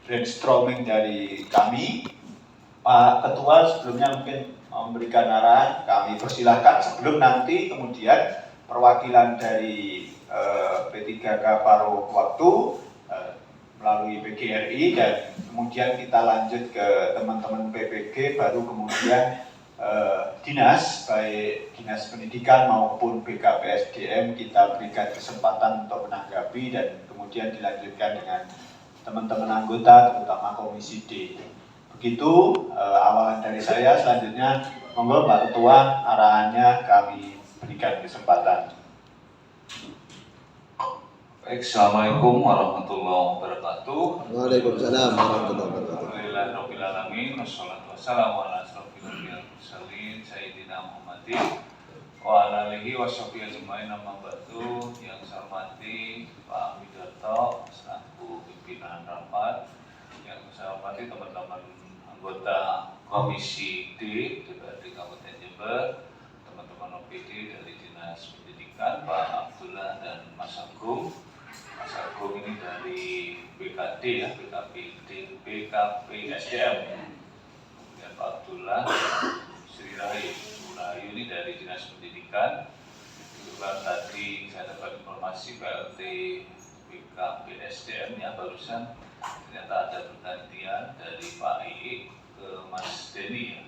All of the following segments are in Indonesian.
brainstorming dari kami. Pak Ketua sebelumnya mungkin memberikan arahan, kami persilahkan sebelum nanti kemudian perwakilan dari P3K paruh waktu melalui PGRI dan kemudian kita lanjut ke teman-teman PPG, baru kemudian dinas, baik dinas pendidikan maupun BKPSDM kita berikan kesempatan untuk menanggapi dan kemudian dilanjutkan dengan teman-teman anggota terutama Komisi D. Begitu awalan dari saya. Selanjutnya monggo Pak Ketua, arahannya kami berikan kesempatan. Baik, Assalamualaikum warahmatullahi wabarakatuh. Waalaikumsalam warahmatullahi wabarakatuh. Alhamdulillahirabbil alamin, wassalatu wassalamu ala asyrofil anbiya'i wal mursalin sayyidina Muhammadin wa ala alihi washabihi ajmain, amma ba'du. Yang saya hormati Pak Widarto selaku pimpinan rapat, yang saya hormati teman-teman anggota Komisi D DPRD Kabupaten Jember, teman-teman OPD dari Dinas Pendidikan Pak Abdullah dan Mas Agung. Mas Agung ini dari BKD ya, BKPSDM. Kemudian Pak Abdullah, Sri Rahayu ini dari Dinas Pendidikan. Juga tadi saya dapat informasi PLT BKPSDM ya, barusan ternyata ada pergantian dari Pak II ke Mas Denny ya.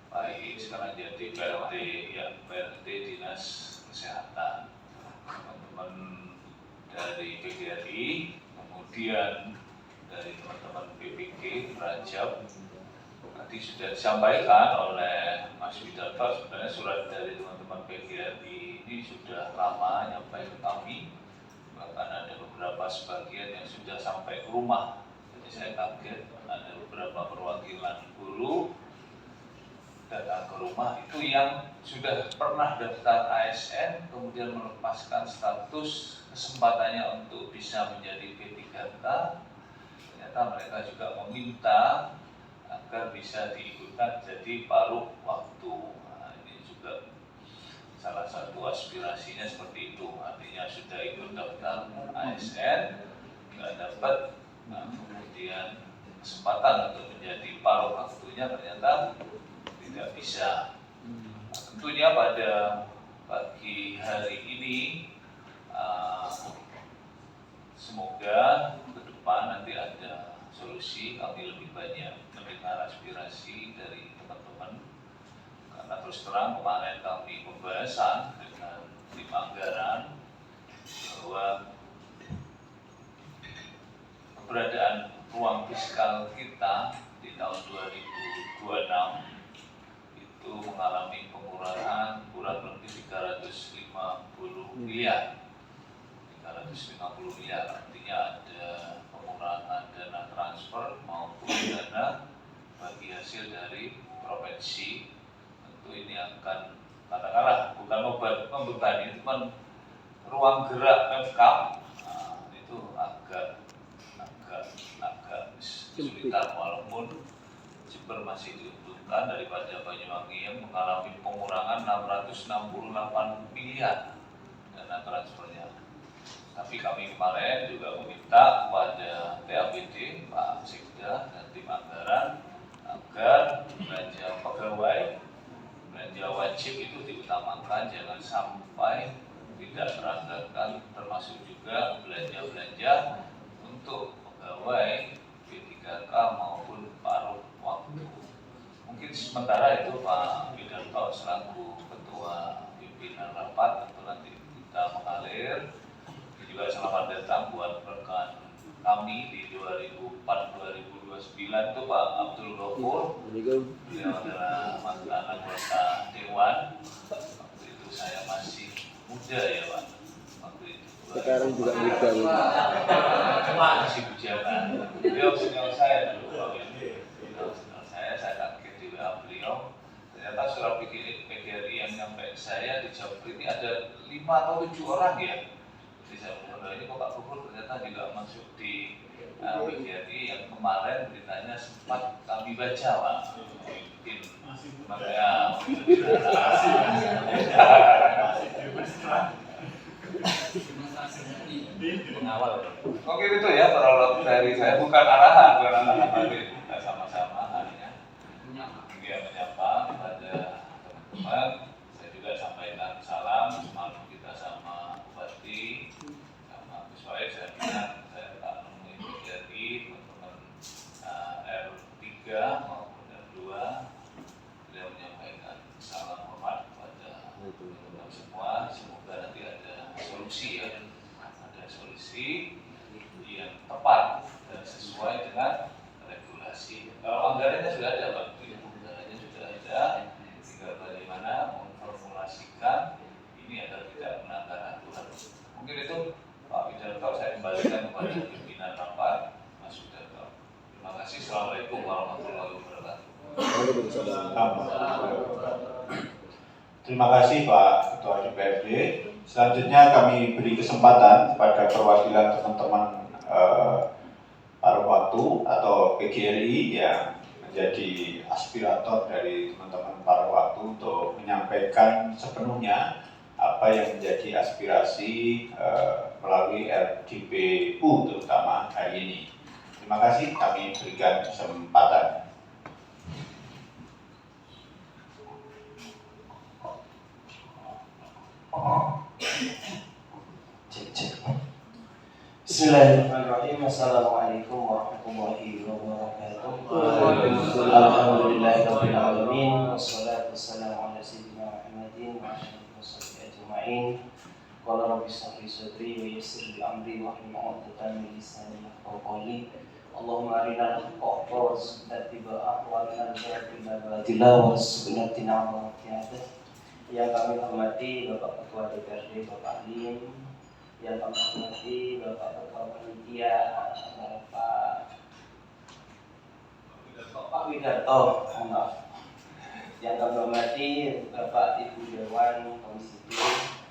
Pak II sekarang jadi PLT Dinas Kesehatan. Teman-teman dari PGRI, kemudian dari teman-teman PPG, Rajab. Tadi sudah disampaikan oleh Mas Widarto, sebenarnya surat dari teman-teman PGRI ini sudah lama nyampe ke kami. Bahkan ada beberapa sebagian yang sudah sampai ke rumah. Jadi saya kaget, ada beberapa perwakilan guru datang ke rumah itu yang sudah pernah daftar ASN, kemudian melepaskan status kesempatannya untuk bisa menjadi P3K. Ternyata mereka juga meminta agar bisa diikutkan jadi paruh waktu. Nah, ini juga salah satu aspirasinya seperti itu. Artinya sudah ikut daftar ASN, nggak dapat, nah, kemudian kesempatan untuk menjadi paruh waktunya ternyata tidak bisa. Nah, tentunya pada pagi hari ini semoga ke depan nanti ada solusi. Kami lebih banyak mendengar aspirasi dari teman-teman karena terus terang kemarin kami pembahasan dengan tim anggaran bahwa keberadaan ruang fiskal kita di tahun 2026 itu mengalami pengurangan kurang lebih 350 miliar. 350 miliar artinya ada pengurangan dana transfer maupun dana bagi hasil dari provinsi. Tentu ini akan katakanlah bukan membebani, cuman ruang gerak Pemkab itu agak kesulitan, walaupun Jember masih diuntungkan daripada Banyuwangi yang mengalami pengurangan 668 miliar dana transfernya. Tapi kami kemarin juga meminta kepada TAPD, Pak Sekda dan tim anggaran agar belanja pegawai, belanja wajib itu diutamakan, jangan sampai tidak teranggarkan, termasuk juga belanja-belanja untuk pegawai P3K maupun paruh waktu. Mungkin sementara itu Pak Widarto selaku Ketua Pimpinan Rapat tentu nanti kita mengalir. Juga selamat datang buat rekan kami di 2004-2029 itu Pak Abdul Ghafur. Beliau adalah mantan anggota Dewan. Waktu itu saya masih muda ya Pak. Waktu itu sekarang juga muda. Masih bujangan. Beliau senior saya dulu Pak. Senior saya kaget di WA beliau. Ternyata surat PGRI yang nyampe saya di Jawa ini ada 5 atau 7 orang ya. Jadi saya bilang, ini kok Pak Gubernur ternyata juga masuk di PGRI yang kemarin beritanya sempat kami baca Pak. Mungkin makanya Mungkin itu ya prolog dari saya, bukan arahan dari kita sama-sama hanya menyapa kepada teman-teman. Saya juga sampaikan salam semalam kita sama Bupati, sama Gus Wahid. Saya bilang saya tak menemui PGRI, teman-teman R3 maupun R2. Beliau menyampaikan salam hormat kepada teman-teman semua. Semoga nanti ada solusi ya, ada solusi yang tepat dan sesuai dengan regulasi. Kalau anggarannya sudah ada, Pak. Anggarannya sudah ada. Tinggal bagaimana memformulasikan ini agar tidak melanggar aturan. Mungkin itu Pak Widarto, saya kembalikan kepada pimpinan rapat, Mas Widarto. Terima kasih. Assalamualaikum warahmatullahi wabarakatuh. Waalaikumsalam. Terima kasih Pak Ketua DPRD. Selanjutnya kami beri kesempatan kepada perwakilan teman-teman paruh waktu atau PGRI yang menjadi aspirator dari teman-teman paruh waktu untuk menyampaikan sepenuhnya apa yang menjadi aspirasi melalui RDPU terutama hari ini. Terima kasih, kami berikan kesempatan. Bismillahirrahmanirrahim. Assalamualaikum warahmatullahi wabarakatuh. Alhamdulillahirabbil alamin. Wassalatu wassalamu ala sayyidina Muhammadin wa alihi washabihi ajma'in. Qala rabbi shrah li sadri wa yassir li amri wahlul 'uqdatam min lisani yafqahu qawli. Allahumma arina al-haqqa warzuqna ittiba'ah wa arina al-batila batila warzuqna ijtinabah. Yang kami hormati Bapak Ketua DPRD Bapak Alim, yang kami hormati Bapak Ketua Panitia Bapak Widarto, maaf. Yang kami hormati Bapak Ibu Dewan Komisi B,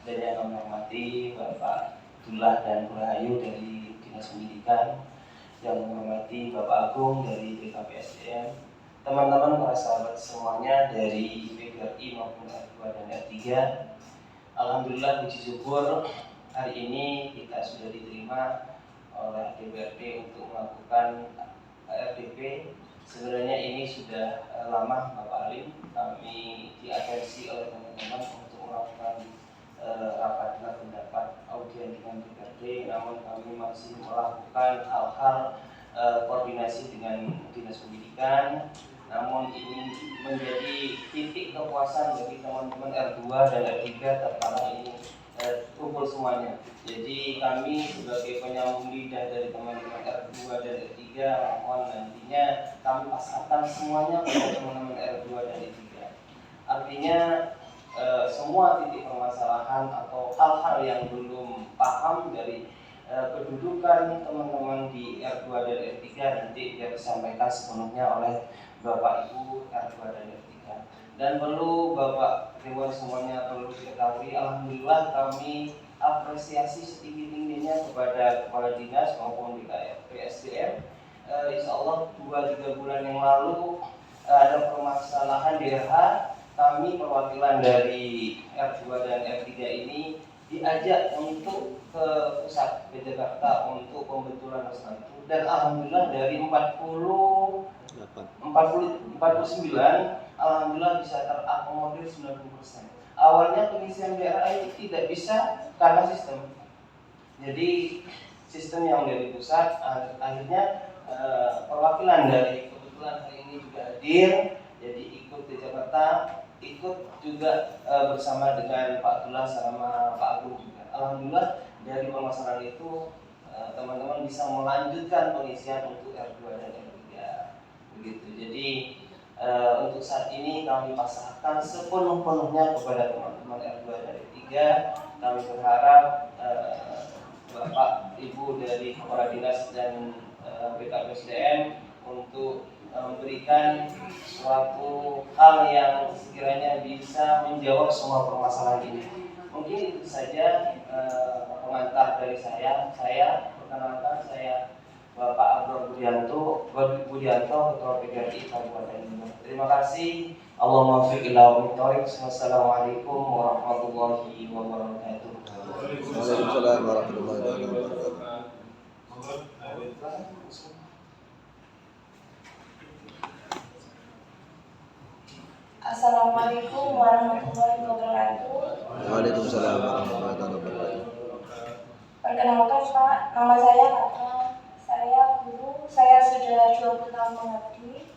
dan yang kami hormati Bapak Abdullah dan Rahayu dari Dinas Pendidikan, yang kami hormati Bapak Agung dari BKPSDM, teman-teman para sahabat semuanya dari PGRI maupun R2 dan R3. Alhamdulillah, puji syukur hari ini kita sudah diterima oleh DPRD untuk melakukan RDP. Sebenarnya ini sudah lama Bapak Alim, kami diatensi oleh teman-teman untuk melakukan rapat dengar pendapat audien dengan DPRD, namun kami masih melakukan hal-hal koordinasi dengan Dinas Pendidikan. Namun ini menjadi titik kepuasan bagi teman-teman R2 dan R3 terkala ini kumpul semuanya. Jadi kami sebagai penyambung lidah dari teman-teman R2 dan R3, mohon nantinya kami pasarkan semuanya kepada teman-teman R2 dan R3. Artinya semua titik permasalahan atau hal-hal yang belum paham dari kedudukan teman-teman di R2 dan R3 nanti biar disampaikan sepenuhnya oleh Bapak Ibu R2 dan R3. Dan perlu Bapak Dewan semuanya perlu diketahui, alhamdulillah kami apresiasi setinggi-tingginya kepada kepala dinas maupun BKPSDM. Insya Allah 2-3 bulan yang lalu ada permasalahan di RH, kami perwakilan dari R2 dan R3 ini diajak untuk ke pusat ke Jakarta untuk pembetulan resmi. Dan alhamdulillah dari 49 alhamdulillah bisa terakomodir 90%. Awalnya pengisian daerah ini tidak bisa karena sistem. Jadi sistem yang dari pusat, akhirnya perwakilan dari kebetulan hari ini juga hadir, jadi ikut ke Jakarta, ikut juga bersama dengan Pak Abdullah sama Pak Agung juga. Alhamdulillah dari permasalahan itu teman-teman bisa melanjutkan pengisian untuk R2 dan R3 begitu. Jadi untuk saat ini kami pasrahkan sepenuh-penuhnya kepada teman-teman R2 dan R3. Kami berharap Bapak Ibu dari Kepala Dinas dan BKPSDM untuk memberikan suatu hal yang sekiranya bisa menjawab semua permasalahan ini. Mungkin itu saja pengantar dari saya. Perkenalkan saya Bapak Abdul Budianto, Ketua PGRI Kabupaten Bogor. Terima kasih. Allahumma fiq ila wa tariq. Wassalamualaikum warahmatullahi wabarakatuh. Waalaikumsalam warahmatullahi wabarakatuh. Assalamualaikum warahmatullahi wabarakatuh. Waalaikumsalam warahmatullahi wabarakatuh. Perkenalkan Pak, nama saya Ratna. Saya guru, saya sudah 20 tahun mengabdi.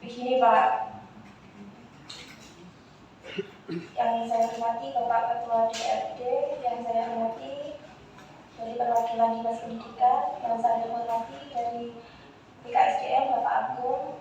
Begini Pak, yang saya hormati Bapak Ketua DPRD, yang saya hormati dari perwakilan Dinas Pendidikan, yang saya hormati dari BKSDM Bapak Agung.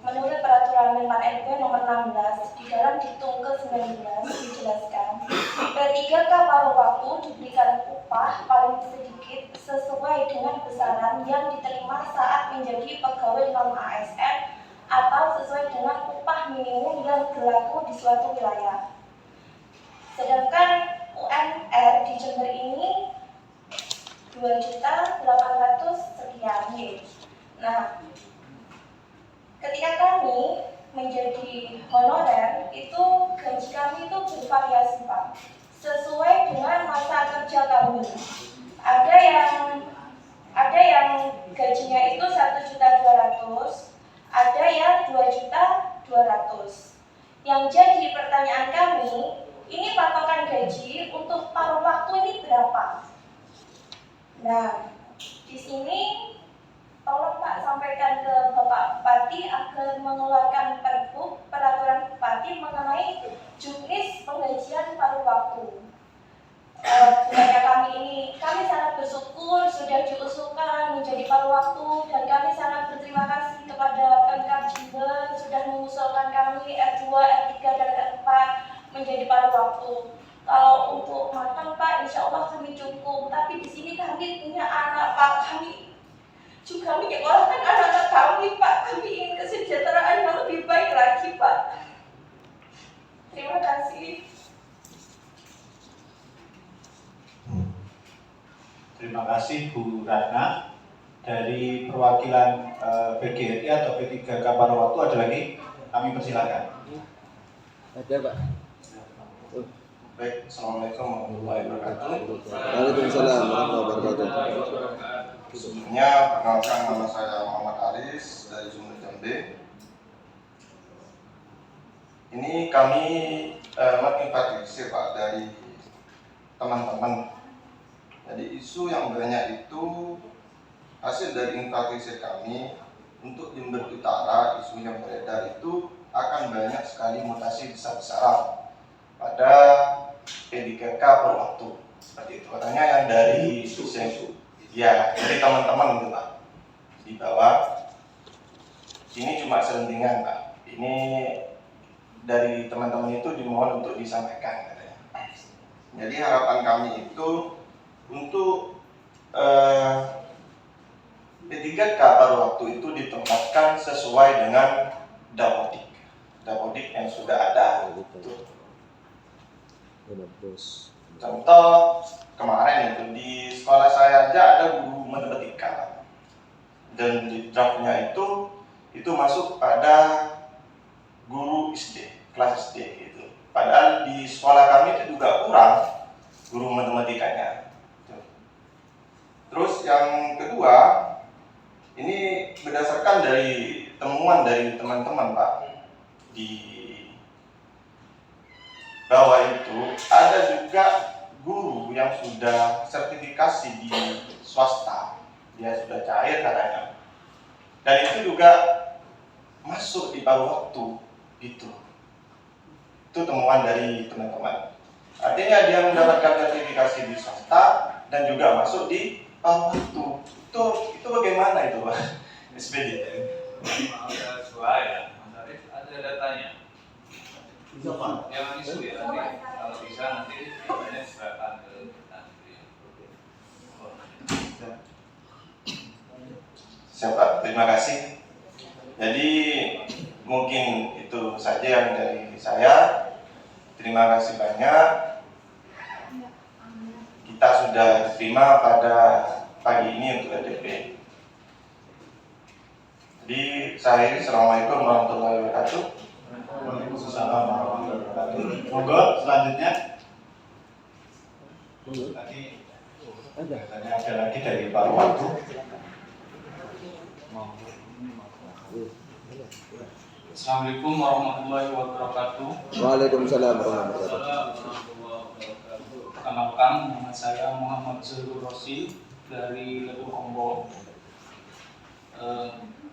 Menurut peraturan Menpan RB nomor 16 di dalam diktum ke-19 dijelaskan P3K paruh waktu diberikan upah paling sedikit sesuai dengan besaran yang diterima saat menjadi pegawai non ASN atau sesuai dengan upah minimum yang berlaku di suatu wilayah. Sedangkan UMR di Jember ini 2.800.000 sekian. Nah, ketika kami menjadi honorer, itu gaji kami itu bervariasi Pak, sesuai dengan masa kerja kami. Ada yang gajinya itu 1.200.000, ada yang 2.200.000. Yang jadi pertanyaan kami, ini patokan gaji untuk paruh waktu ini berapa? Nah, di sini tolong Pak sampaikan ke Bapak Bupati agar mengeluarkan peraturan Bupati mengenai juknis penggajian paruh waktu. Budaya kami sangat bersyukur sudah diusulkan menjadi paruh waktu, dan kami sangat berterima kasih kepada Pemkab Jember sudah mengusulkan kami R2, R3, dan R4 menjadi paruh waktu. Kalau untuk makan Pak, insya Allah kami cukup. Tapi di sini kami punya anak Pak, kami juga menyekolahkan anak-anak kami Pak. Kami ingin kesejahteraan yang lebih baik lagi Pak. Terima kasih. Terima kasih Bu Ratna. Dari perwakilan PGRI atau P3K paruh waktu ada lagi? Kami persilakan. Ada Pak. Baik, Assalamualaikum warahmatullahi wabarakatuh. Waalaikumsalam warahmatullahi wabarakatuh. Sebelumnya, perkenalkan nama saya Muhammad Aris dari Sumber Jambe. Ini kami menginventarisir Pak dari teman-teman. Jadi isu yang banyak itu hasil dari inventarisir kami. Untuk Jember Utara, isu yang beredar itu akan banyak sekali mutasi besar-besaran pada P3K per waktu, seperti itu. Katanya yang dari ya dari teman-teman gitu Pak di bawah. Ini cuma selentingan Pak. Ini dari teman-teman itu dimohon untuk disampaikan katanya. Jadi harapan kami itu untuk P3K per waktu itu ditempatkan sesuai dengan dapodik yang sudah ada. Contoh kemarin itu di sekolah saya aja ada guru matematika, dan di draftnya itu masuk pada guru SD, kelas SD gitu. Padahal di sekolah kami itu juga kurang guru matematikanya. Terus yang kedua, ini berdasarkan dari temuan dari teman-teman Pak, di bahwa itu ada juga guru yang sudah sertifikasi di swasta, dia sudah cair katanya, dan itu juga masuk di paruh waktu gitu. Itu temuan dari teman-teman. Artinya dia mendapatkan sertifikasi di swasta dan juga masuk di paruh waktu. Itu bagaimana itu Pak SPD? Ada suara, Mas Arief, ada datanya. Jangan isu ya, nanti kalau bisa nanti datanya serahkan ke nanti. Siapa? Terima kasih. Jadi mungkin itu saja yang dari saya. Terima kasih banyak. Kita sudah terima pada pagi ini untuk EDP. Jadi saya ini, Assalamualaikum warahmatullahi wabarakatuh. Waalaikumsalam warahmatullahi wabarakatuh. Monggo selanjutnya. Tadi katanya ada lagi dari paruh waktu. Assalamualaikum warahmatullahi wabarakatuh. Waalaikumsalam warahmatullahi wabarakatuh. Perkenalkan, nama saya Muhammad Zul Rosi dari Letur Kombo.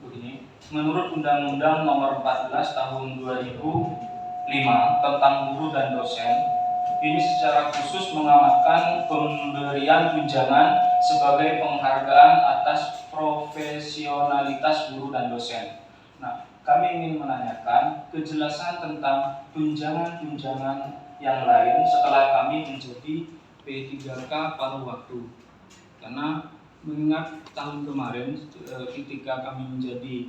Begini, menurut Undang-Undang Nomor 14 Tahun 2005 tentang guru dan dosen, ini secara khusus mengamatkan pemberian tunjangan sebagai penghargaan atas profesionalitas guru dan dosen. Nah, kami ingin menanyakan kejelasan tentang tunjangan-tunjangan yang lain setelah kami menjadi P3K paruh waktu. Karena mengingat tahun kemarin ketika kami menjadi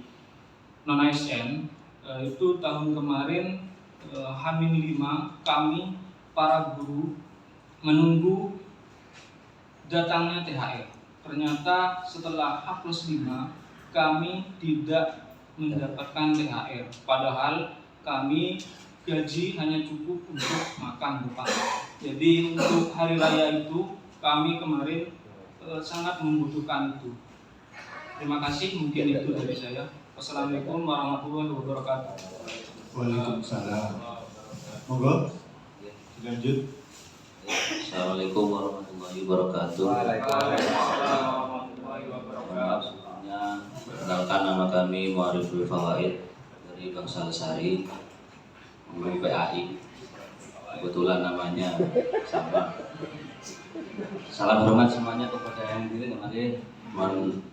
non-ASN, itu tahun kemarin H-5 kami para guru menunggu datangnya THR. Ternyata setelah H+5 kami tidak mendapatkan THR, padahal kami gaji hanya cukup untuk makan Pak. Jadi untuk hari raya itu kami kemarin sangat membutuhkan itu. Terima kasih, mungkin itu dari saya. Wassalamualaikum warahmatullahi wabarakatuh. Waalaikumsalam. Monggo lanjut. Assalamualaikum warahmatullahi wabarakatuh. Waalaikumsalam warahmatullahi wabarakatuh. Sebelumnya, perkenalkan nama kami Muariful Fawaid dari Bangsa Lesari, guru PAI. Kebetulan namanya sama. Salam hormat semuanya kepada yang diri kemarin. Mohon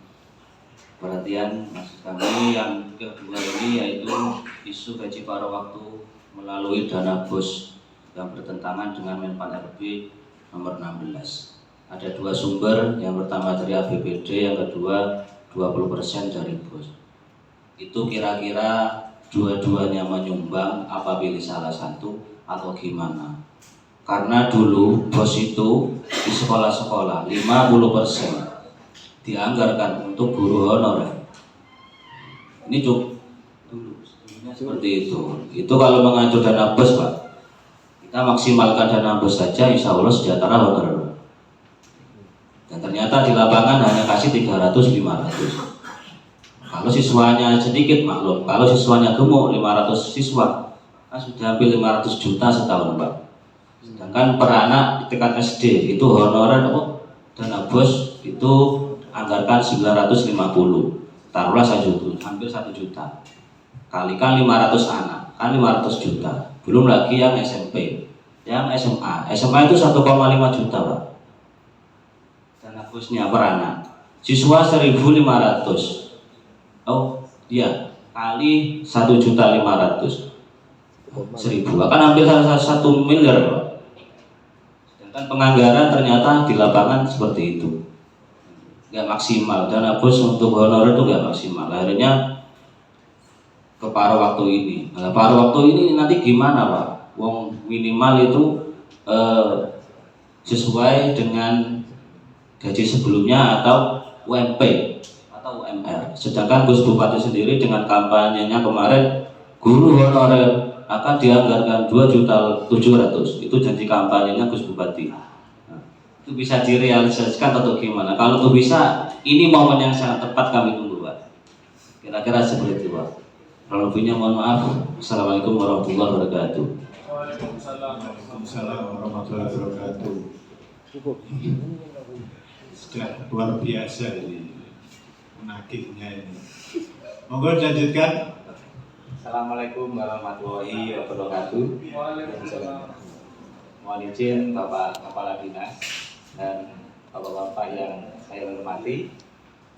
perhatian maksud kami yang kedua ini yaitu isu gaji paruh waktu melalui dana BOS yang bertentangan dengan Menpan RB nomor 16. Ada dua sumber, yang pertama dari APBD, yang kedua 20% dari BOS. Itu kira-kira dua-duanya menyumbang apa pilih salah satu atau gimana? Karena dulu BOS itu di sekolah-sekolah 50% dianggarkan untuk guru honorer. Ini cukup dulu seperti itu. Itu kalau mengacu dana BOS Pak, kita maksimalkan dana BOS saja, insya Allah sejahtera honorer. Dan ternyata di lapangan hanya kasih 300-500. Kalau siswanya sedikit maklum, kalau siswanya gemuk 500 siswa kan sudah hampir 500 juta setahun Pak. Sedangkan per anak tingkat SD itu honorer dana BOS itu anggarkan 950, taruhlah 1 juta, hampir 1 juta kalikan 500 anak kan 500 juta, belum lagi yang SMP, yang SMA itu 1,5 juta Pak dana BOS-nya per anak. Siswa 1.500, kali 1.500.000 akan hampir 1 miliar Pak. Sedangkan penganggaran ternyata di lapangan seperti itu, nggak maksimal. Dana BOS untuk honorer itu nggak maksimal. Akhirnya ke paruh waktu ini. Nah, paruh waktu ini nanti gimana Pak? Wong minimal itu sesuai dengan gaji sebelumnya atau UMP atau UMR. Sedangkan Gus Bupati sendiri dengan kampanyenya kemarin guru honorer akan dianggarkan 2.700.000. Itu janji kampanyenya Gus Bupati. Nah, itu bisa direalisasikan atau gimana? Kalau itu bisa, ini momen yang sangat tepat kami tunggu Pak. Kira-kira seperti itu Pak. Kalau lebihnya mohon maaf. Assalamualaikum warahmatullahi wabarakatuh. Waalaikumsalam warahmatullahi wabarakatuh. Sudah luar biasa ini menagihnya ini. Monggo lanjutkan. Assalamualaikum warahmatullahi wabarakatuh. Mohon izin Bapak Kepala Dinas dan Bapak-Bapak yang saya hormati,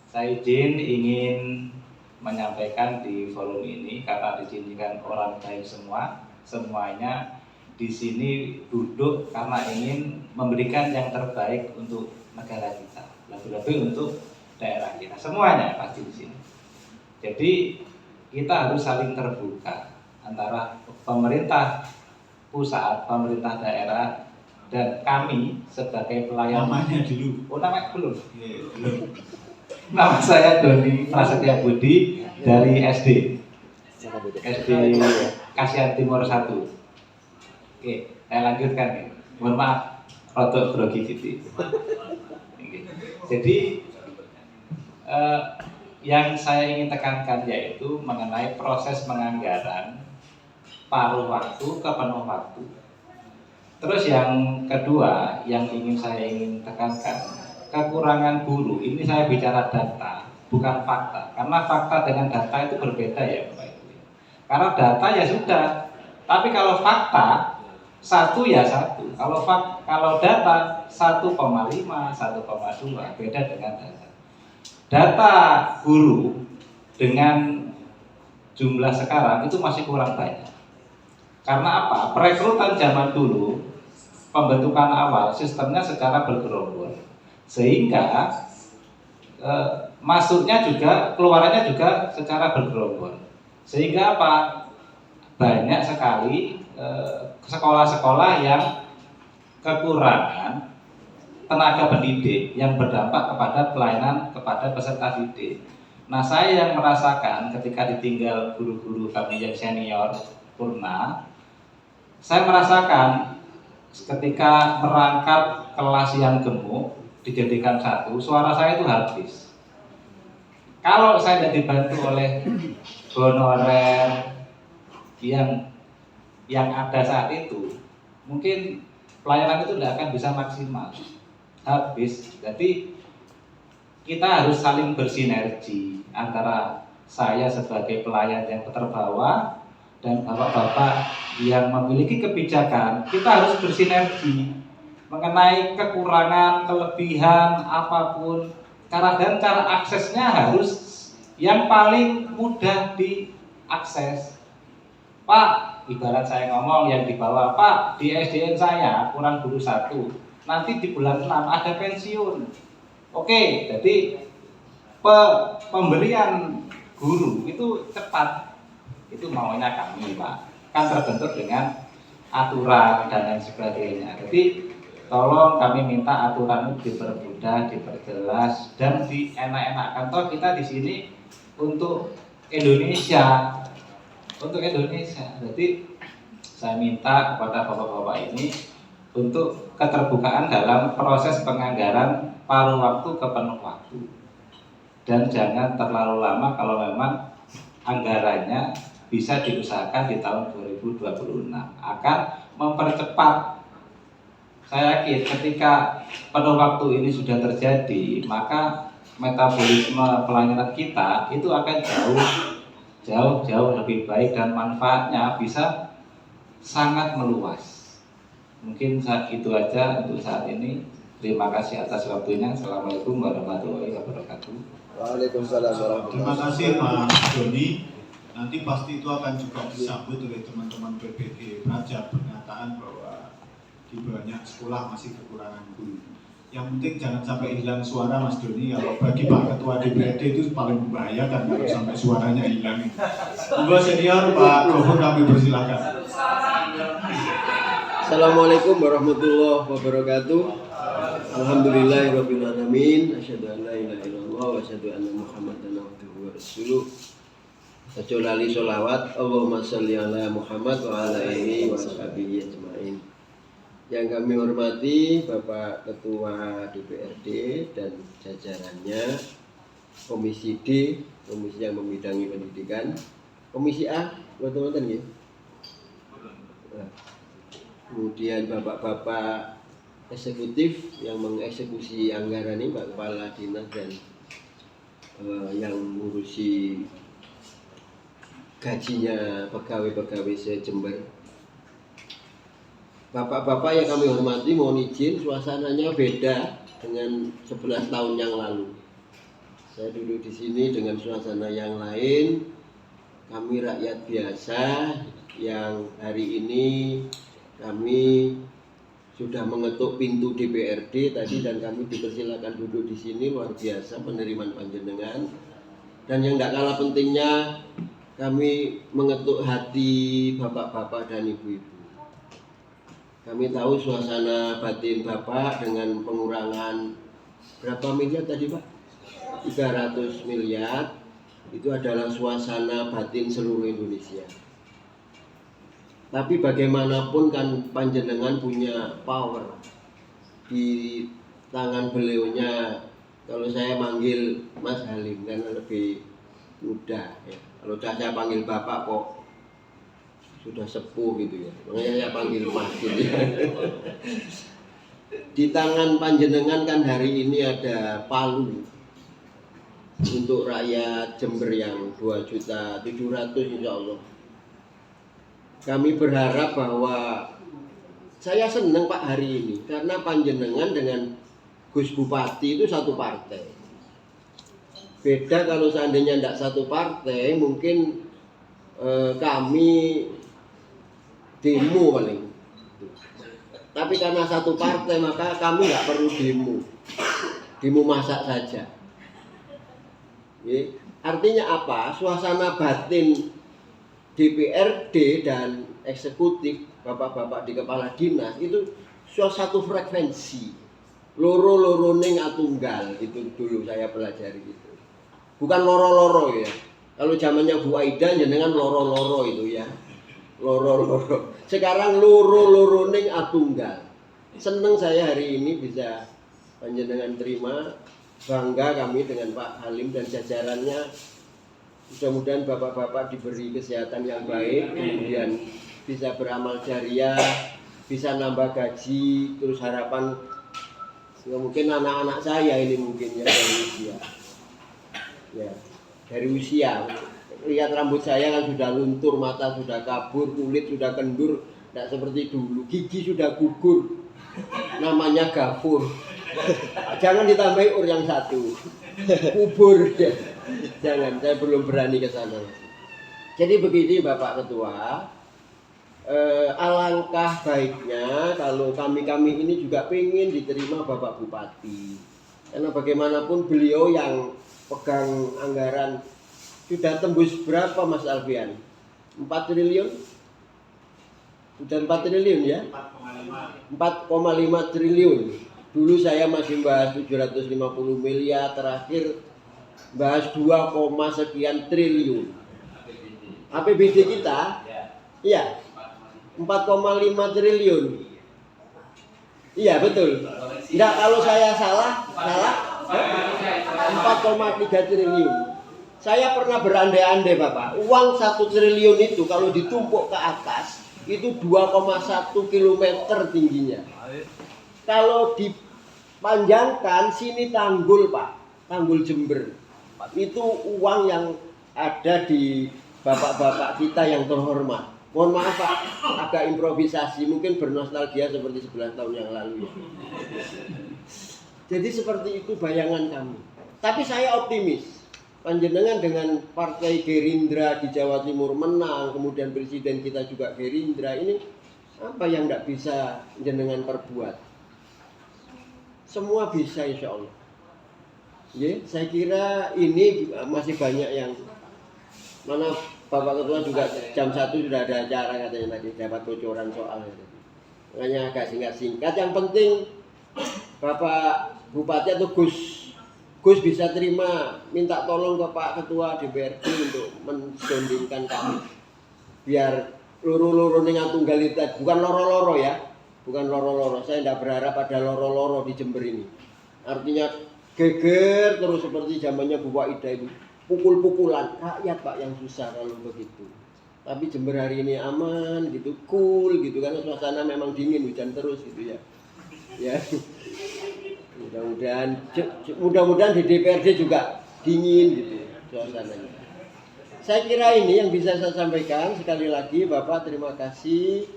saya izin ingin menyampaikan di forum ini karena diizinkan orang baik semuanya di sini duduk karena ingin memberikan yang terbaik untuk negara kita, lebih-lebih untuk daerah kita, semuanya pasti di sini. Jadi kita harus saling terbuka antara pemerintah pusat, pemerintah daerah, dan kami sebagai pelayan. Namanya dulu. Oh, namanya belum. Belum. Nama saya Doni Prasetya Budi dari SD Kasihan Timur 1. Oke, saya lanjutkan nih. Mohon maaf, rotok grogi gitu. Jadi yang saya ingin tekankan yaitu mengenai proses penganggaran paruh waktu ke penuh waktu. Terus yang kedua yang saya ingin tekankan, kekurangan guru. Ini saya bicara data, bukan fakta. Karena fakta dengan data itu berbeda ya Bapak Ibu. Karena data ya sudah, tapi kalau fakta satu ya satu. Kalau data 1,5, 1,2 beda dengan data. Data guru dengan jumlah sekarang itu masih kurang banyak. Karena apa? Perekrutan zaman dulu, pembentukan awal sistemnya secara bergerombol, sehingga masuknya juga, keluarannya juga secara bergerombol. Sehingga apa? Banyak sekali sekolah-sekolah yang kekurangan tenaga pendidik yang berdampak kepada pelayanan kepada peserta didik. Nah, saya yang merasakan ketika ditinggal guru-guru kami yang senior purna, saya merasakan ketika merangkap kelas yang gemuk dijadikan satu, suara saya itu habis. Kalau saya tidak dibantu oleh honorer yang ada saat itu, mungkin pelayanan itu tidak akan bisa maksimal, habis. Jadi kita harus saling bersinergi antara saya sebagai pelayan yang terbawa dan bapak-bapak yang memiliki kebijakan. Kita harus bersinergi mengenai kekurangan, kelebihan apapun, dan cara aksesnya harus yang paling mudah diakses. Pak, ibarat saya ngomong yang di bawah, Pak, di SDN saya kurang guru 1, nanti di bulan 6 ada pensiun. Oke, jadi pemberian guru itu cepat, itu maunya kami Pak, kan terbentuk dengan aturan dan lain sebagainya. Jadi tolong kami minta aturan itu dipermudah, diperjelas, dan dienak-enakkan. Toh kita di sini untuk Indonesia. Jadi saya minta kepada bapak-bapak ini untuk keterbukaan dalam proses penganggaran paruh waktu ke penuh waktu, dan jangan terlalu lama kalau memang anggarannya bisa diusahakan di tahun 2026 akan mempercepat. Saya yakin ketika penuh waktu ini sudah terjadi, maka metabolisme pelayanan kita itu akan jauh lebih baik dan manfaatnya bisa sangat meluas. Mungkin itu aja untuk saat ini. Terima kasih atas waktunya. Assalamualaikum warahmatullahi wabarakatuh. Waalaikumsalam warahmatullahi Terima wabarakatuh. kasih Pak Doni. Nanti pasti itu akan juga disambut oleh teman-teman PPD Praja, pernyataan bahwa di banyak sekolah masih kekurangan guru. Yang penting jangan sampai hilang suara Mas Doni. Kalau bagi Pak Ketua DPRD itu paling membahayakan kalau sampai suaranya hilang. Monggo senior Pak Gofur, kami persilakan. Assalamualaikum warahmatullahi wabarakatuh. Alhamdulillahirabbil alamin. Asyhadu an la ilaha illallah wa asyhadu anna Muhammadan abduhu wa rasuluh. Aja lali sholawat. Allahumma sholli ala Muhammad wa ala alihi wa sahbihi ajmain. Yang kami hormati Bapak Ketua DPRD dan jajarannya, Komisi D, komisi yang membidangi pendidikan, Komisi A, teman-teman ya. Kemudian bapak-bapak eksekutif yang mengeksekusi anggaran ini, Pak Kepala Dinas dan yang mengurusi gajinya pegawai-pegawai se-Jember. Bapak-bapak yang kami hormati, mohon izin suasananya beda dengan 11 tahun yang lalu. Saya duduk di sini dengan suasana yang lain. Kami rakyat biasa yang hari ini kami sudah mengetuk pintu DPRD tadi dan kami dipersilakan duduk di sini. Luar biasa penerimaan panjenengan. Dan yang tidak kalah pentingnya, kami mengetuk hati bapak-bapak dan ibu-ibu. Kami tahu suasana batin Bapak dengan pengurangan berapa miliar tadi Pak? 300 miliar. Itu adalah suasana batin seluruh Indonesia. Tapi bagaimanapun kan panjenengan punya power. Di tangan beliaunya Kalau saya manggil Mas Halim karena lebih muda ya. Kalau saya panggil Bapak kok sudah sepuh gitu ya. Makanya saya panggil Mas gitu ya. Di tangan panjenengan kan hari ini ada palu untuk rakyat Jember yang 2.700.000 insya Allah. Kami berharap bahwa saya senang Pak hari ini karena panjenengan dengan Gus Bupati itu satu partai. Beda kalau seandainya tidak satu partai, mungkin kami demo paling. Tapi karena satu partai maka kami nggak perlu demo masak saja. Artinya apa? Suasana batin DPRD dan eksekutif, bapak-bapak di kepala dinas itu suatu frekuensi. Loro-loroning atunggal itu dulu saya pelajari itu. Bukan loro-loro ya. Kalau zamannya Bu Aida jenengan loro-loro itu ya. Loro-loro. Sekarang loro-loroning atunggal. Seneng saya hari ini bisa panjenengan terima, bangga kami dengan Pak Halim dan jajarannya. Mudah-mudahan bapak-bapak diberi kesehatan yang baik, kemudian bisa beramal jariah, bisa nambah gaji, terus harapan mungkin anak-anak saya ini mungkin ya dari usia. Ya, dari usia. Lihat rambut saya kan sudah luntur, mata sudah kabur, kulit sudah kendur, tidak seperti dulu. Gigi sudah gugur. Namanya Gafur. Jangan ditambahi yang satu. Kubur ya. Jangan, saya belum berani ke sana. Jadi begini Bapak Ketua, alangkah baiknya kalau kami ini juga pengen diterima Bapak Bupati. Karena bagaimanapun beliau yang pegang anggaran sudah tembus berapa Mas Alfian? 4 triliun? Sudah 4 triliun ya? 4,5 triliun. Dulu saya masih bahas 750 miliar, terakhir bahas 2, sekian triliun. APBD kita, iya, 4,5 triliun. Iya betul. Enggak, kalau saya salah 4,3 triliun. Saya pernah berandai-andai Bapak, uang 1 triliun itu kalau ditumpuk ke atas itu 2,1 kilometer tingginya. Kalau dipanjangkan sini Tanggul Pak, Tanggul Jember. Itu uang yang ada di bapak-bapak kita yang terhormat. Mohon maaf Pak, agak improvisasi, mungkin bernostalgia seperti 11 tahun yang lalu ya. Jadi seperti itu bayangan kami. Tapi saya optimis. Panjenengan dengan partai Gerindra di Jawa Timur menang, kemudian presiden kita juga Gerindra, ini apa yang tidak bisa jenengan perbuat? Semua bisa insya Allah. Ya, saya kira ini masih banyak yang mana Bapak Ketua juga jam 1 sudah ada acara katanya tadi dapat bocoran soal itu. Makanya agak singkat-singkat. Yang penting Bapak Bupati atau Gus bisa terima, minta tolong ke Pak Ketua DPRD untuk mensondingkan kami. Biar loro-loro dengan tunggal itu, bukan loro-loro ya. Bukan loro-loro. Saya tidak berharap ada loro-loro di Jember ini. Artinya geger terus seperti zamannya Bu Aida itu, pukul-pukulan rakyat Pak yang susah kalau begitu. Tapi Jember hari ini aman gitu, cool gitu, karena suasana memang dingin, hujan terus gitu ya. Ya, mudah-mudahan di DPRD juga dingin gitu suasananya. Saya kira ini yang bisa saya sampaikan. Sekali lagi Bapak terima kasih.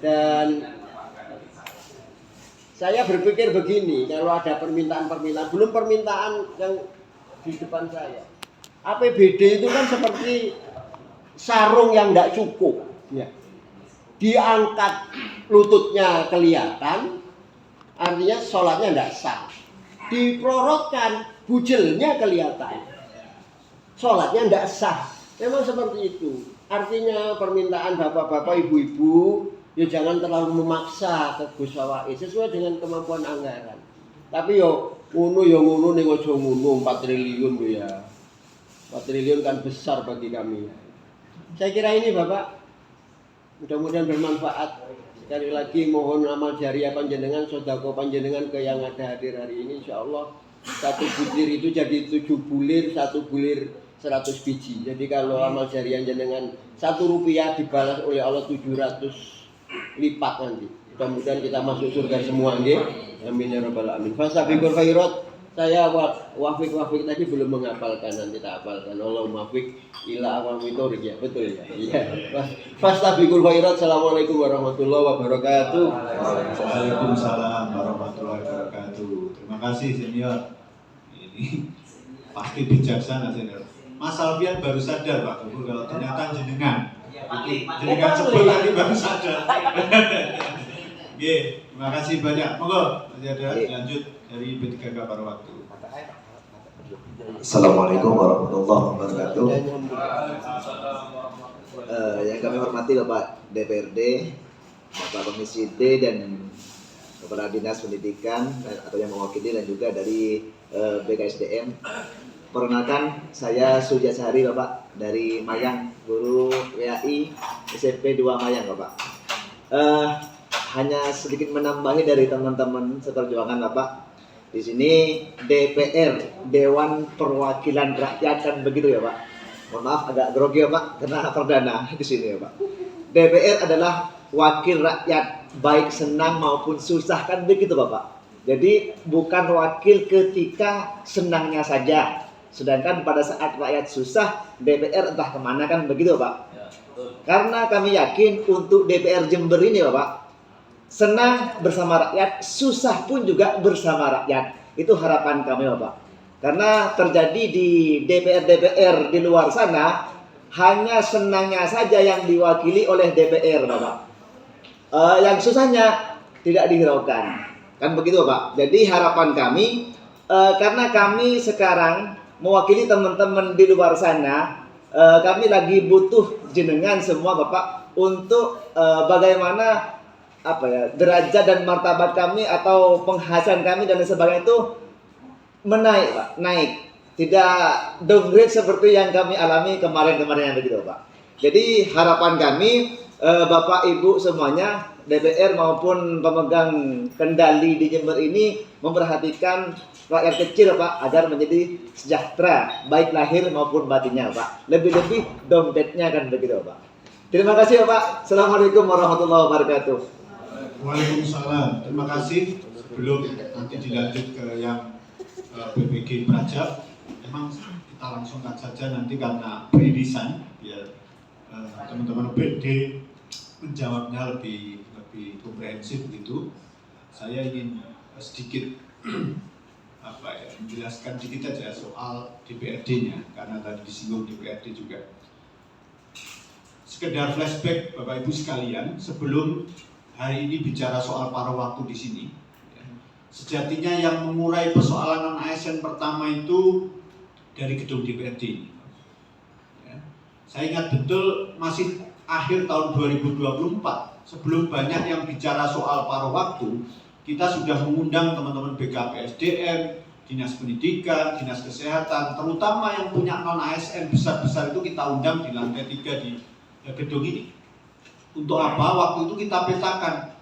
Dan saya berpikir begini, kalau ada permintaan-permintaan, belum permintaan yang di depan saya. APBD itu kan seperti sarung yang tidak cukup. Ya. Diangkat lututnya kelihatan, artinya sholatnya tidak sah. Diplorotkan, bujelnya kelihatan, sholatnya tidak sah. Memang seperti itu. Artinya permintaan bapak-bapak, ibu-ibu, ya jangan terlalu memaksa ke Gus Wawai sesuai dengan kemampuan anggaran. Tapi yo ngono ning aja ngono 4 triliun lho ya. 4 triliun kan besar bagi kami. Saya kira ini Bapak mudah-mudahan bermanfaat. Sekali lagi mohon amal jariah panjenengan, sedekah panjenengan ke yang ada hadir hari ini, insyaallah satu butir itu jadi 7 bulir, 1 bulir 100 biji. Jadi kalau amal jariah jenengan 1 rupiah dibalas oleh Allah 700 lipat nanti. Mudah-mudahan kita masuk surga semua, nggih. Amin ya rabbal alamin. Fasabiqul khairat. Saya Wafik tadi belum menghafalkan, nanti tak hafalkan. Allahumma wafik ila awamitur, ya betul ya. Iya. Fasabiqul khairat. Assalamualaikum warahmatullahi wabarakatuh. Waalaikumsalam warahmatullahi wabarakatuh. Terima kasih senior. Ini pasti bijaksana senior. Mas Alfian baru sadar Pak Gubernur kalau ternyata jenengan sebut tadi baru sadar. Oke, terima kasih banyak. Monggo masih ada lanjut dari P3K pada waktu. Assalamualaikum warahmatullahi wabarakatuh. Yang kami hormati Bapak DPRD, Bapak Komisi D dan Kepala Dinas Pendidikan atau yang mewakili dan juga dari BKSDM. Perkenalkan, saya Sujasari Bapak dari Mayang, guru WAI SMP 2 Mayang Bapak. Hanya sedikit menambahi dari teman-teman seperjuangan Bapak. Di sini DPR, Dewan Perwakilan Rakyat, kan begitu ya Pak. Mohon maaf agak grogi ya Pak, karena perdana di sini ya Pak. DPR adalah wakil rakyat, baik senang maupun susah, kan begitu Bapak. Jadi bukan wakil ketika senangnya saja. Sedangkan pada saat rakyat susah, DPR entah kemana, kan begitu Pak. Karena kami yakin untuk DPR Jember ini Bapak, senang bersama rakyat, susah pun juga bersama rakyat. Itu harapan kami Bapak. Karena terjadi di DPR-DPR di luar sana, hanya senangnya saja yang diwakili oleh DPR Bapak. Yang susahnya tidak dihiraukan. Kan begitu Bapak. Jadi harapan kami, karena kami sekarang mewakili teman-teman di luar sana, kami lagi butuh jenengan semua Bapak untuk bagaimana derajat dan martabat kami atau penghasilan kami dan sebagainya itu menaik Pak, naik. Tidak downgrade seperti yang kami alami kemarin-kemarin yang begitu Pak. Jadi harapan kami Bapak Ibu semuanya, DPR maupun pemegang kendali di Jember ini memperhatikan rakyat kecil Pak agar menjadi sejahtera baik lahir maupun batinnya Pak. Lebih-lebih dompetnya, kan begitu Pak. Terima kasih Pak. Assalamualaikum warahmatullahi wabarakatuh. Waalaikumsalam. Terima kasih. Sebelum nanti dilanjut ke yang BPG Prajab, memang kita langsungkan saja nanti karena peririsan biar teman-teman BD menjawabnya lebih komprehensif begitu. Saya ingin sedikit menjelaskan sedikit aja soal DPRD-nya karena tadi disinggung DPRD juga. Sekedar flashback Bapak Ibu sekalian, sebelum hari ini bicara soal paruh waktu di sini, sejatinya yang mengurai persoalan non-ASN pertama itu dari gedung DPRD ini. Saya ingat betul masih akhir tahun 2024, sebelum banyak yang bicara soal paruh waktu, kita sudah mengundang teman-teman BKPSDM, Dinas Pendidikan, Dinas Kesehatan, terutama yang punya non-ASN besar-besar itu kita undang di lantai 3 di gedung ini. Untuk apa? Waktu itu kita petakan,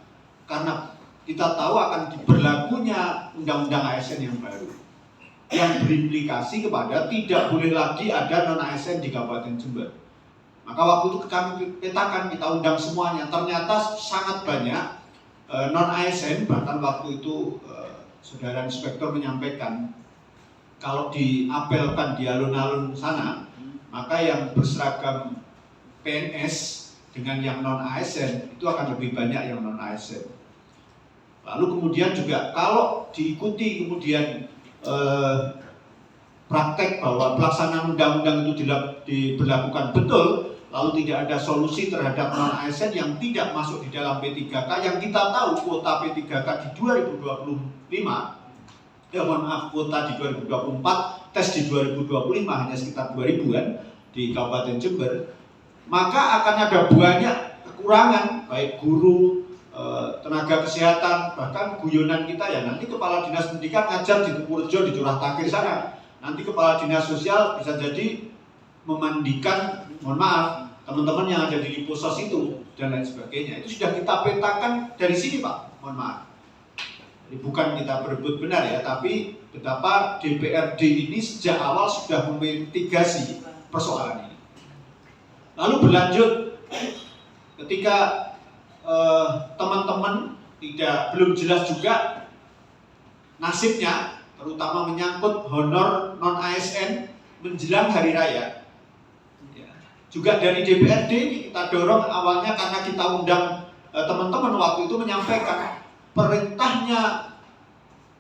karena kita tahu akan diberlakunya undang-undang ASN yang baru, yang berimplikasi kepada tidak boleh lagi ada non-ASN di Kabupaten Jember. Maka waktu itu kami petakan, kita undang semuanya. Ternyata sangat banyak non-ASN, bahkan waktu itu Saudara Inspektur menyampaikan kalau diapelkan di alun-alun sana, maka yang berseragam PNS dengan yang non-ASN itu akan lebih banyak yang non-ASN. Lalu kemudian juga kalau diikuti kemudian praktek bahwa pelaksanaan undang-undang itu diberlakukan betul, lalu tidak ada solusi terhadap non-ASN yang tidak masuk di dalam P3K, yang kita tahu kuota P3K di 2025, kuota di 2024, tes di 2025 hanya sekitar 2000-an di Kabupaten Jember, maka akan ada banyak kekurangan, baik guru, tenaga kesehatan, bahkan guyonan kita ya, nanti Kepala Dinas Pendidikan ngajar di Purworejo di Curah Takir sana, nanti Kepala Dinas Sosial bisa jadi memandikan, mohon maaf, teman-teman yang ada di Liposos itu dan lain sebagainya. Itu sudah kita petakan dari sini Pak, mohon maaf. Jadi bukan kita berebut benar ya, tapi betapa DPRD ini sejak awal sudah memitigasi persoalan ini. Lalu berlanjut ketika teman-teman belum jelas juga nasibnya, terutama menyangkut honor non-ASN menjelang hari raya. Ya. Juga dari DPRD kita dorong awalnya karena kita undang teman-teman waktu itu menyampaikan perintahnya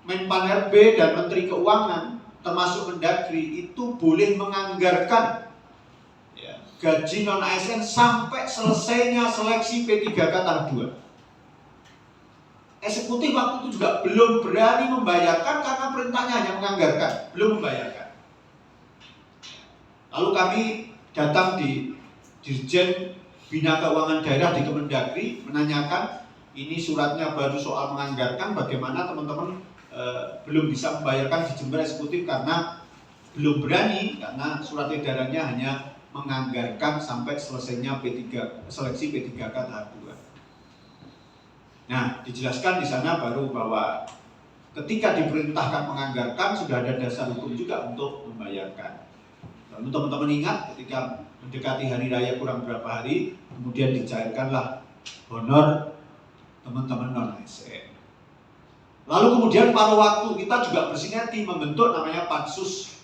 Menpan RB dan Menteri Keuangan termasuk Mendagri itu boleh menganggarkan gaji non-ASN sampai selesainya seleksi P3K tahap 2. Eksekutif waktu itu juga belum berani membayarkan karena perintahnya hanya menganggarkan, belum membayarkan. Lalu kami datang di Dirjen Bina Keuangan Daerah di Kemendagri menanyakan, ini suratnya baru soal menganggarkan, bagaimana teman-teman belum bisa membayarkan di Jember eksekutif karena belum berani, karena surat edarannya hanya menganggarkan sampai selesainya seleksi P3K tahap 2. Nah, dijelaskan di sana baru bahwa ketika diperintahkan menganggarkan sudah ada dasar hukum juga untuk membayarkan. Lalu teman-teman ingat ketika mendekati hari raya kurang berapa hari, kemudian dicairkanlah honor teman-teman non-ASN. Lalu kemudian pada waktu kita juga bersinergi membentuk namanya Pansus,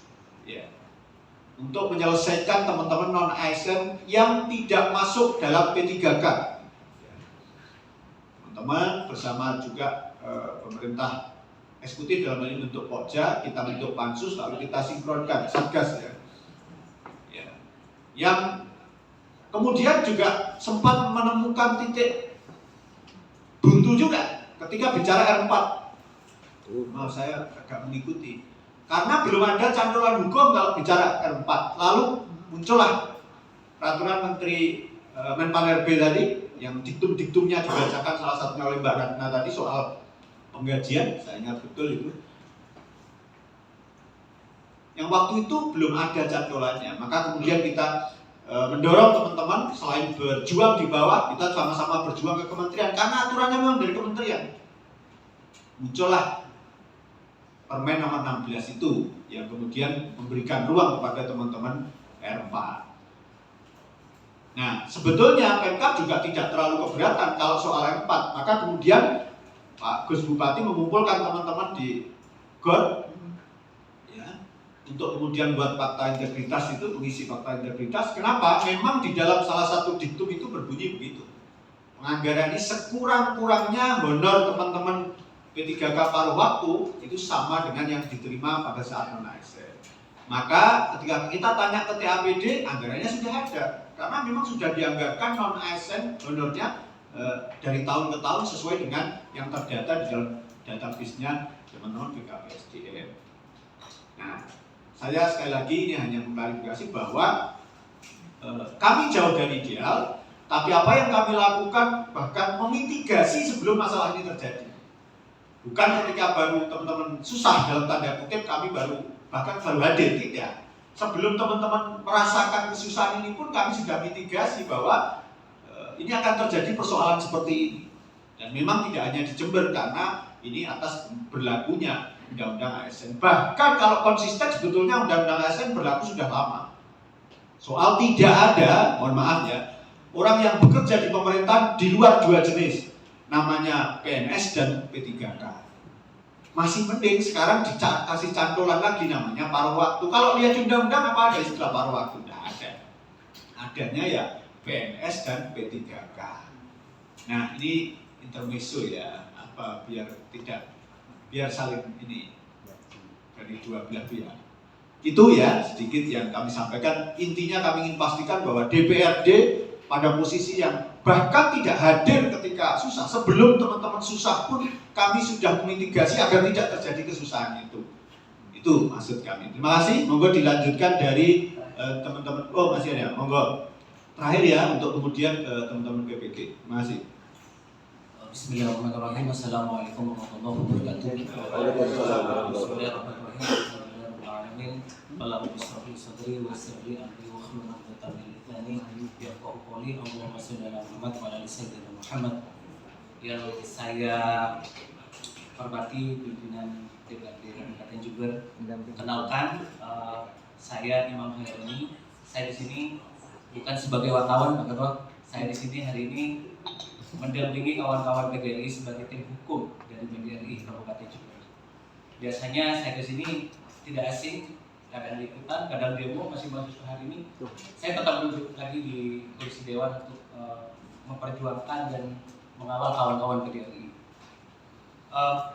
ya, untuk menyelesaikan teman-teman non-ASN yang tidak masuk dalam P3K. Teman-teman bersama juga pemerintah eksekutif dalam hal ini bentuk Pokja, kita bentuk Pansus, lalu kita sinkronkan Satgas, ya. Yang kemudian juga sempat menemukan titik buntu juga ketika bicara R4. Saya agak mengikuti. Karena belum ada cantolan hukum kalau bicara R4. Lalu muncullah peraturan Menteri Menpan RB tadi yang diktum-diktumnya dibacakan salah satunya oleh Mbak Ratna tadi soal penggajian, saya ingat betul itu. Yang waktu itu belum ada cantolannya, maka kemudian kita mendorong teman-teman selain berjuang di bawah, kita sama-sama berjuang ke kementerian karena aturannya memang dari kementerian. Muncullah Permen nomor 16 itu yang kemudian memberikan ruang kepada teman-teman R4. Nah, sebetulnya Pemkab juga tidak terlalu keberatan kalau soal R4, maka kemudian Pak Gus Bupati mengumpulkan teman-teman di GOR, ya, untuk kemudian buat fakta integritas itu, mengisi fakta integritas. Kenapa? Memang di dalam salah satu diktum itu berbunyi begitu. Penganggaran ini sekurang-kurangnya honor teman-teman P3K paruh waktu itu sama dengan yang diterima pada saat non-ASN. Maka ketika kita tanya ke TAPD, anggarannya sudah ada. Karena memang sudah dianggarkan non-ASN honornya dari tahun ke tahun sesuai dengan yang terdata di dalam database-nya teman-teman BKPSDM. Nah, saya sekali lagi ini hanya mengklarifikasi bahwa kami jauh dari ideal, tapi apa yang kami lakukan bahkan memitigasi sebelum masalah ini terjadi. Bukan ketika baru teman-teman susah dalam tanda kutip kami bahkan baru hadir, tidak. Sebelum teman-teman merasakan kesusahan ini pun kami sudah mitigasi bahwa ini akan terjadi persoalan seperti ini. Dan memang tidak hanya di Jember karena ini atas berlakunya Undang-Undang ASN. Bahkan kalau konsisten sebetulnya Undang-Undang ASN berlaku sudah lama. Soal tidak ada, mohon maaf ya, orang yang bekerja di pemerintahan di luar dua jenis, namanya PNS dan P3K. Masih penting sekarang dikasih cantolan lagi namanya paruh waktu. Kalau lihat di undang-undang apa ada istilah paruh waktu? Tidak ada. Adanya ya PNS dan P3K. Nah, ini intermezzo ya, biar saling ini dari dua belah pihak. Itu ya sedikit yang kami sampaikan. Intinya kami ingin pastikan bahwa DPRD pada posisi yang bahkan tidak hadir ketika susah. Sebelum teman-teman susah pun kami sudah memitigasi agar tidak terjadi kesusahan itu. Itu maksud kami. Terima kasih. Monggo dilanjutkan dari teman-teman. Oh, masih ada. Monggo. Terakhir ya untuk kemudian ke teman-teman PPG. Terima kasih. Bismillahirrahmanirrahim. Assalamualaikum warahmatullahi wabarakatuh. Bismillahirrahmanirrahim. Allahumma sholli sadri wa yassir amri wa hlul 'uqdatam min lisani yafqahu qawli. Allahumma sholli ala Muhammad wa ala ali sayyidina Muhammad. Yang saya hormati pimpinan DPRD Kabupaten Jember. Kenalkan, saya Imam Haironi. Saya di sini bukan sebagai wartawan, Pak Ketua. Saya di sini hari ini mendampingi kawan-kawan PGRI sebagai tim hukum dari PGRI Kabupaten Jember. Biasanya saya di sini tidak asing, kadang liputan, kadang demo, masih mahasiswa hari ini. Saya tetap duduk lagi di kursi dewan untuk memperjuangkan dan mengawal kawan-kawan PGRI.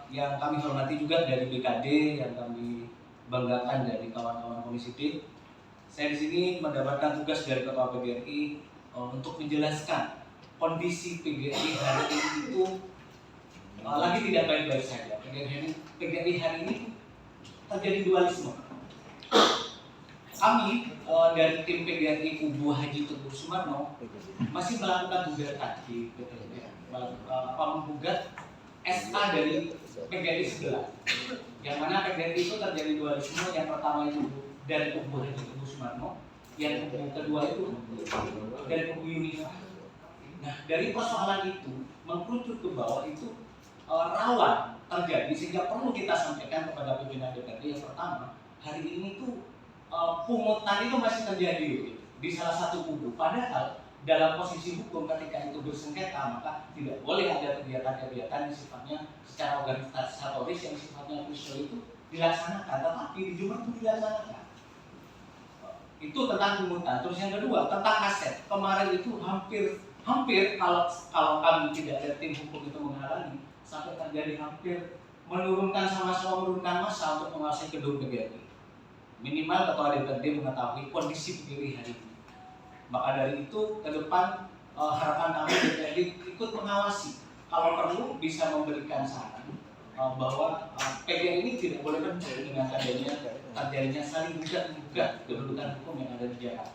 Yang kami hormati juga dari BKD, yang kami banggakan dari kawan-kawan Komisi D. Saya di sini mendapatkan tugas dari Ketua PGRI untuk menjelaskan kondisi PGRI hari ini itu lagi tidak baik-baik saja. PGRI hari ini terjadi dualisme. Kami dari tim PGRI Kubu Haji Teguh Sumarno masih melakukan gugatan di PGRI, menggugat SK dari PGRI sebelah. Yang mana PGRI itu terjadi dualisme. Yang pertama itu dari Kubu Haji Teguh Sumarno, yang kedua itu dari Kubu Yunifah. Nah, dari persoalan itu mengkerucut ke bawah itu rawan terjadi, sehingga perlu kita sampaikan kepada pimpinan DPRD. Yang pertama, hari ini tuh pungutan itu masih terjadi di salah satu kubu. Padahal dalam posisi hukum ketika itu bersengketa, maka tidak boleh ada kegiatan-kegiatan yang sifatnya secara organisatoris yang sifatnya official itu dilaksanakan. Tetapi di Jember itu dilaksanakan. Itu tentang pungutan. Terus yang kedua tentang aset. Kemarin itu hampir kalau kami tidak ada tim hukum itu menghalangi, sampai terjadi hampir sama-sama menurunkan massa untuk menguasai gedung PGRI. Minimal Ketua DPRD mengetahui kondisi PGRI hari ini. Maka dari itu ke depan harapan kami DPRD ikut mengawasi, kalau perlu bisa memberikan saran bahwa PGRI ini tidak boleh pecah dengan terjadinya saling gugat kedudukan hukum yang ada di Jakarta.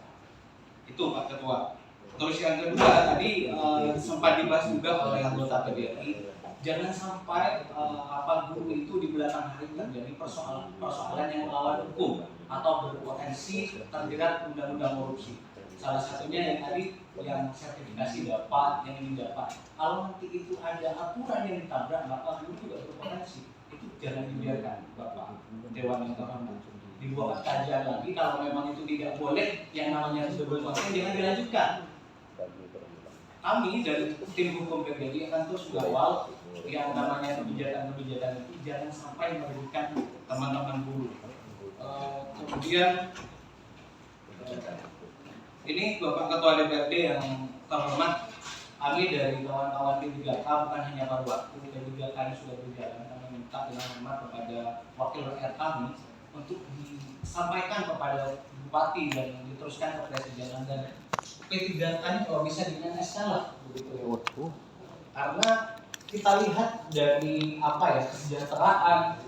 Itu Pak Ketua. Terus yang kedua tadi sempat dibahas juga oleh anggota PGRI, jangan sampai guru itu di belakang hari terjadi persoalan yang melawan hukum atau berpotensi terjerat undang-undang korupsi. Salah satunya yang tadi yang sertifikasi dapat, yang ini dapat. Kalau nanti itu ada aturan yang ditabrak, maka guru juga berpotensi. Itu jangan dibiarkan, Bapak Dewan yang terhormat. Dibuat kajian lagi, kalau memang itu tidak boleh, yang namanya sudah berpotensi jangan dilanjutkan. Kami dari tim hukum PGRI akan terus mengawal yang namanya kebijakan-kebijakan itu jangan sampai merugikan teman-teman buruh. Kemudian ini Bapak Ketua DPRD yang terhormat, kami dari kawan-kawan P3K bukan hanya pada waktu P3K sudah berjalan, kami minta dengan hormat kepada wakil rakyat kami untuk disampaikan kepada Bupati dan diteruskan ke Presiden, dan P3K kalau bisa dengan skala begitu ya. Karena kita lihat dari kesejahteraan